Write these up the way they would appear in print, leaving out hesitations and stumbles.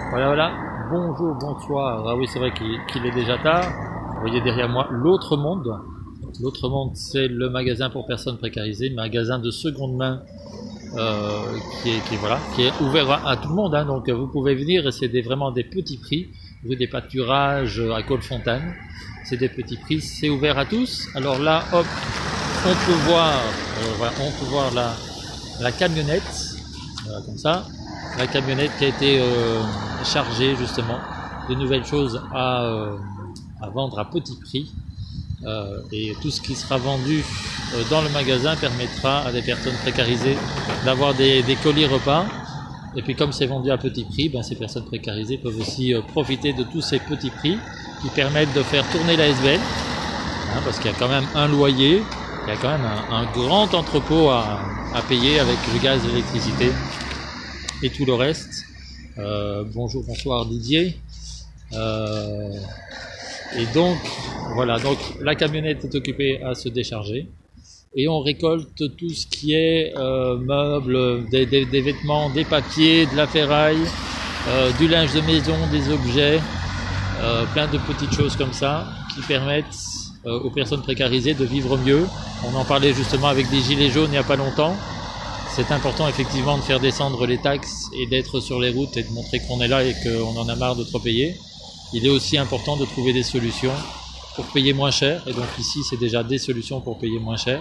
Voilà, voilà. Bonjour, bonsoir. Ah oui, c'est vrai qu'il est déjà tard. Vous voyez derrière moi l'autre monde. L'autre monde, c'est le magasin pour personnes précarisées, magasin de seconde main voilà, qui est ouvert à tout le monde. Hein. Donc vous pouvez venir et c'est vraiment des petits prix. Rue des Pâturages à Colfontaine. C'est des petits prix, c'est ouvert à tous. Alors là, hop, voilà, on peut voir la camionnette, voilà, comme ça. La camionnette qui a été chargée justement de nouvelles choses à vendre à petit prix. Et tout ce qui sera vendu dans le magasin permettra à des personnes précarisées d'avoir des colis repas. Et puis comme c'est vendu à petit prix, ben, ces personnes précarisées peuvent aussi profiter de tous ces petits prix qui permettent de faire tourner la SBL, hein, parce qu'il y a quand même un loyer, il y a quand même un grand entrepôt à payer avec le gaz, l'électricité et tout le reste. Bonjour, bonsoir Didier. Et donc, voilà, donc la camionnette est occupée à se décharger et on récolte tout ce qui est meubles, des vêtements, des papiers, de la ferraille, du linge de maison, des objets, plein de petites choses comme ça qui permettent aux personnes précarisées de vivre mieux. On en parlait justement avec des gilets jaunes il n'y a pas longtemps. C'est important effectivement de faire descendre les taxes et d'être sur les routes et de montrer qu'on est là et qu'on en a marre de trop payer. Il est aussi important de trouver des solutions pour payer moins cher. Et donc ici, c'est déjà des solutions pour payer moins cher.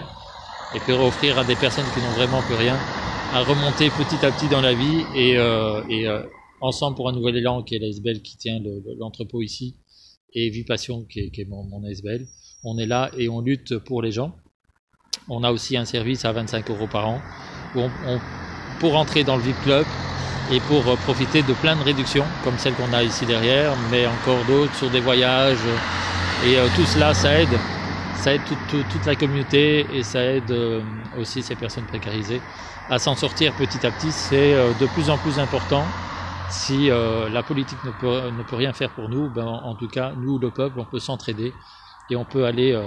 Et pour offrir à des personnes qui n'ont vraiment plus rien à remonter petit à petit dans la vie. Et Ensemble pour un nouvel élan, qui est la SBL qui tient l'entrepôt ici, et Vipassion qui est mon SBL. On est là et on lutte pour les gens. On a aussi un service à 25 € par an pour entrer dans le VIP Club et pour profiter de plein de réductions comme celle qu'on a ici derrière, mais encore d'autres sur des voyages. Et tout cela, ça aide toute la communauté et ça aide aussi ces personnes précarisées à s'en sortir petit à petit. C'est de plus en plus important. Si la politique ne peut rien faire pour nous, ben, en tout cas, nous, le peuple, on peut s'entraider et on peut aller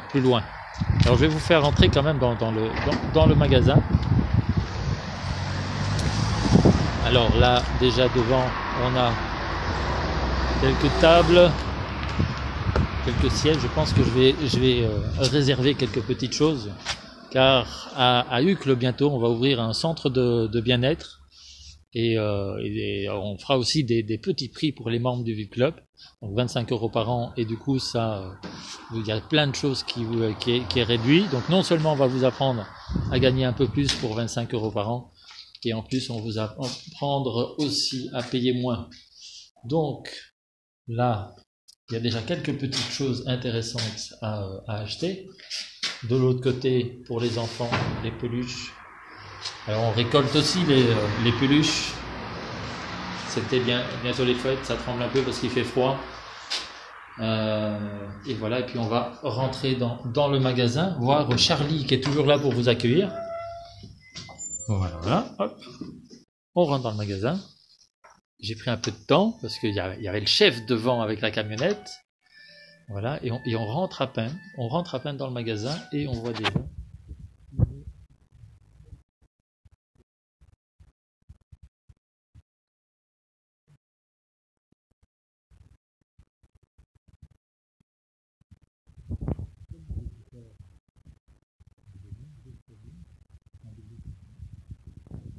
plus loin. Alors je vais vous faire rentrer quand même dans le magasin. Alors là, déjà devant, on a quelques tables, quelques sièges. Je pense que je vais réserver quelques petites choses, car à Uccle bientôt, on va ouvrir un centre de bien-être et on fera aussi des petits prix pour les membres du VIP Club, donc 25 € par an. Et du coup, ça, il y a plein de choses qui est réduit. Donc non seulement on va vous apprendre à gagner un peu plus pour 25 € par an, et en plus on vous apprendre aussi à payer moins. Donc là, il y a déjà quelques petites choses intéressantes à acheter. De l'autre côté, pour les enfants, les peluches. Alors on récolte aussi les peluches. C'était bientôt les fêtes, ça tremble un peu parce qu'il fait froid. Et voilà, et puis on va rentrer dans le magasin, voir Charlie qui est toujours là pour vous accueillir. Voilà, hop. On rentre dans le magasin. J'ai pris un peu de temps parce qu'il y avait le chef devant avec la camionnette. Voilà, et on rentre à peine. On rentre à peine dans le magasin et on voit des gens.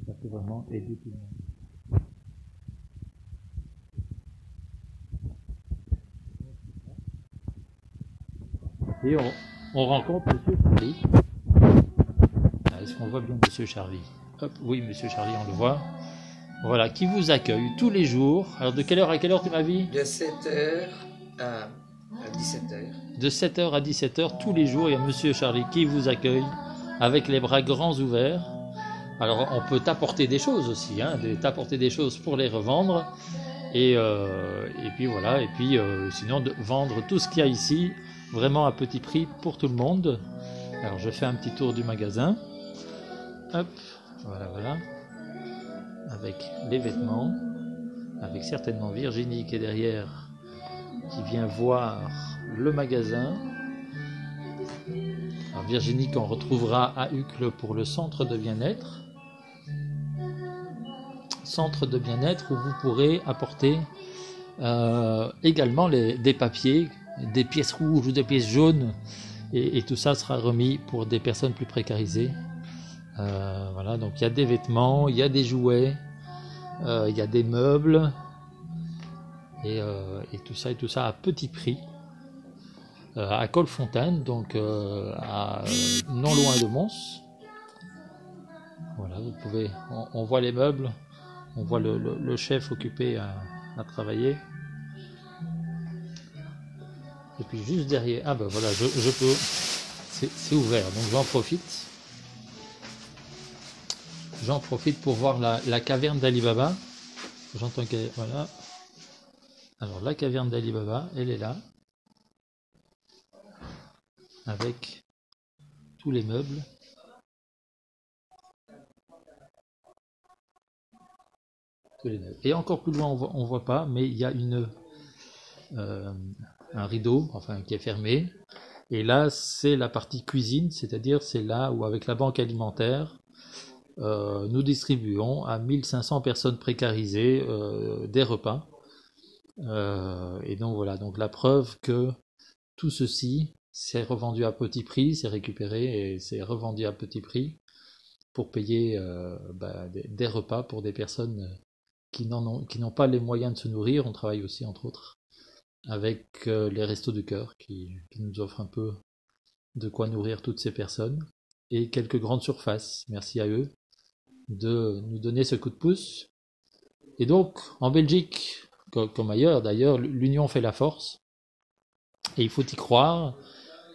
Ça peut vraiment aider tout le monde. Et on rencontre Monsieur Charlie. Est-ce qu'on voit bien Monsieur Charlie? Hop, oui, Monsieur Charlie, on le voit. Voilà, qui vous accueille tous les jours. Alors de quelle heure à quelle heure tu m'as dit? De 7h à 17h. De 7h à 17h tous les jours, il y a Monsieur Charlie qui vous accueille avec les bras grands ouverts. Alors on peut t'apporter des choses aussi, hein, t'apporter des choses pour les revendre. Et puis voilà, et puis sinon de vendre tout ce qu'il y a ici, vraiment à petit prix pour tout le monde. Alors je fais un petit tour du magasin. Hop, voilà. Avec les vêtements, avec certainement Virginie qui est derrière, qui vient voir le magasin. Alors Virginie qu'on retrouvera à Uccle pour le centre de bien-être. centre de bien-être où vous pourrez apporter également des papiers, des pièces rouges ou des pièces jaunes, et tout ça sera remis pour des personnes plus précarisées. Voilà, donc il y a des vêtements, il y a des jouets, il y a des meubles, et tout ça à petit prix, à Colfontaine, donc non loin de Mons. Voilà, vous pouvez, on voit les meubles, on voit le chef occupé à travailler. Et puis juste derrière, ah ben voilà, je peux, c'est ouvert, donc j'en profite pour voir la caverne d'Ali Baba. J'entends que, voilà. Alors la caverne d'Ali Baba, elle est là, avec tous les meubles. Et encore plus loin, on voit pas, mais il y a un rideau, enfin qui est fermé. Et là, c'est la partie cuisine, c'est-à-dire c'est là où avec la banque alimentaire, nous distribuons à 1500 personnes précarisées des repas. Et donc voilà, donc la preuve que tout ceci c'est revendu à petit prix, c'est récupéré et c'est revendu à petit prix pour payer des repas pour des personnes qui n'ont pas les moyens de se nourrir. On travaille aussi entre autres avec les Restos du Cœur qui nous offrent un peu de quoi nourrir toutes ces personnes, et quelques grandes surfaces, merci à eux de nous donner ce coup de pouce. Et donc en Belgique comme ailleurs d'ailleurs, l'union fait la force et il faut y croire.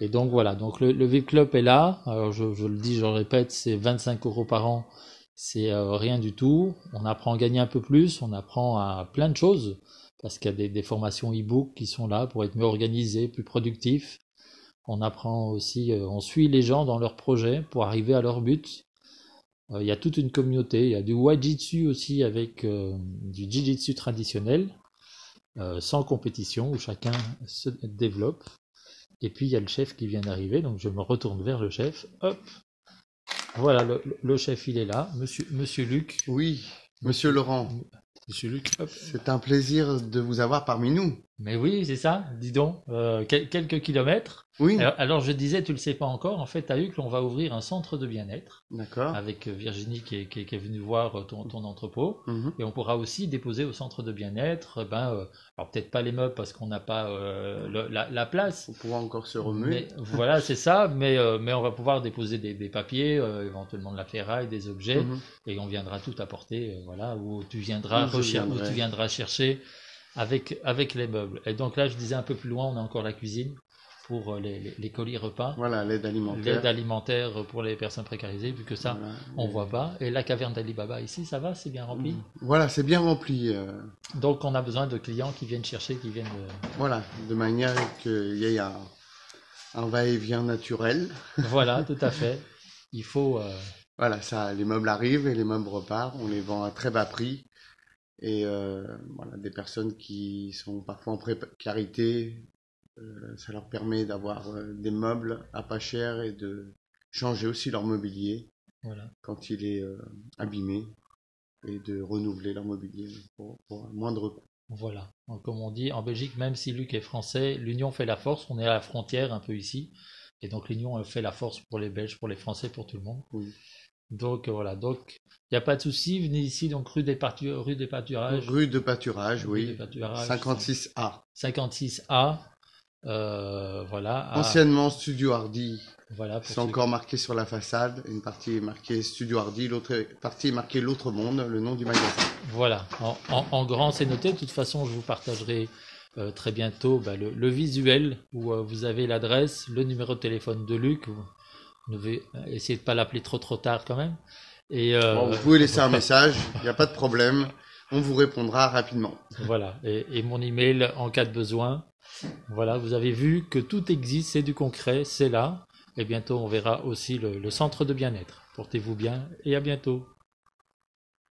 Et donc voilà, donc le VIP Club est là. Alors je le dis, je le répète, c'est 25 € par an, c'est rien du tout. On apprend à gagner un peu plus, on apprend à plein de choses, parce qu'il y a des formations e-book qui sont là pour être mieux organisés, plus productifs. On apprend aussi, on suit les gens dans leurs projets pour arriver à leur but. Il y a toute une communauté, il y a du Wajitsu aussi avec du Jiu-Jitsu traditionnel, sans compétition, où chacun se développe. Et puis il y a le chef qui vient d'arriver, donc je me retourne vers le chef. Hop, voilà, le chef il est là, monsieur Luc. Oui, monsieur Laurent. Monsieur Luc, hop. C'est un plaisir de vous avoir parmi nous. Mais oui, c'est ça, dis donc, quelques kilomètres. Oui. Alors je disais, tu le sais pas encore, en fait à Uccle on va ouvrir un centre de bien-être. D'accord. Avec Virginie qui est venue voir ton entrepôt. Et on pourra aussi déposer au centre de bien-être, alors peut-être pas les meubles parce qu'on n'a pas la place. On pourra encore se remuer. Mais, voilà, c'est ça, mais on va pouvoir déposer des papiers, éventuellement de la ferraille, des objets, et on viendra tout apporter, voilà, où tu viendras chercher avec les meubles. Et donc là, je disais un peu plus loin, on a encore la cuisine pour les colis repas. Voilà, l'aide alimentaire. L'aide alimentaire pour les personnes précarisées, vu que ça, voilà, on voit pas. Et la caverne d'Ali Baba ici, ça va, c'est bien rempli. Voilà, c'est bien rempli. Donc on a besoin de clients qui viennent chercher, Voilà, de manière qu'il y ait un va-et-vient naturel. Voilà, tout à fait. Il faut... Voilà, ça, les meubles arrivent et les meubles repartent. On les vend à très bas prix. Et voilà, des personnes qui sont parfois en précarité, ça leur permet d'avoir des meubles à pas cher et de changer aussi leur mobilier, voilà, quand il est abîmé, et de renouveler leur mobilier pour un moindre coût. Voilà, donc, comme on dit en Belgique, même si Luc est français, l'union fait la force. On est à la frontière un peu ici, et donc l'union fait la force pour les Belges, pour les Français, pour tout le monde. Oui. Donc voilà, donc il n'y a pas de souci, venez ici, donc rue des Pâturages. Rue de Pâturage, oui. Des Pâturages, 56A. 56A, voilà. Anciennement Studio Hardy. Voilà. C'est encore marqué sur la façade. Une partie est marquée Studio Hardy, l'autre partie est marquée L'Autre Monde, le nom du magasin. Voilà, en grand c'est noté. De toute façon, je vous partagerai très bientôt le visuel où vous avez l'adresse, le numéro de téléphone de Luc. Vous devez essayer de ne pas l'appeler trop tard quand même. Et vous pouvez laisser un message, il n'y a pas de problème. On vous répondra rapidement. Voilà, et mon email en cas de besoin. Voilà, vous avez vu que tout existe, c'est du concret, c'est là. Et bientôt, on verra aussi le centre de bien-être. Portez-vous bien et à bientôt.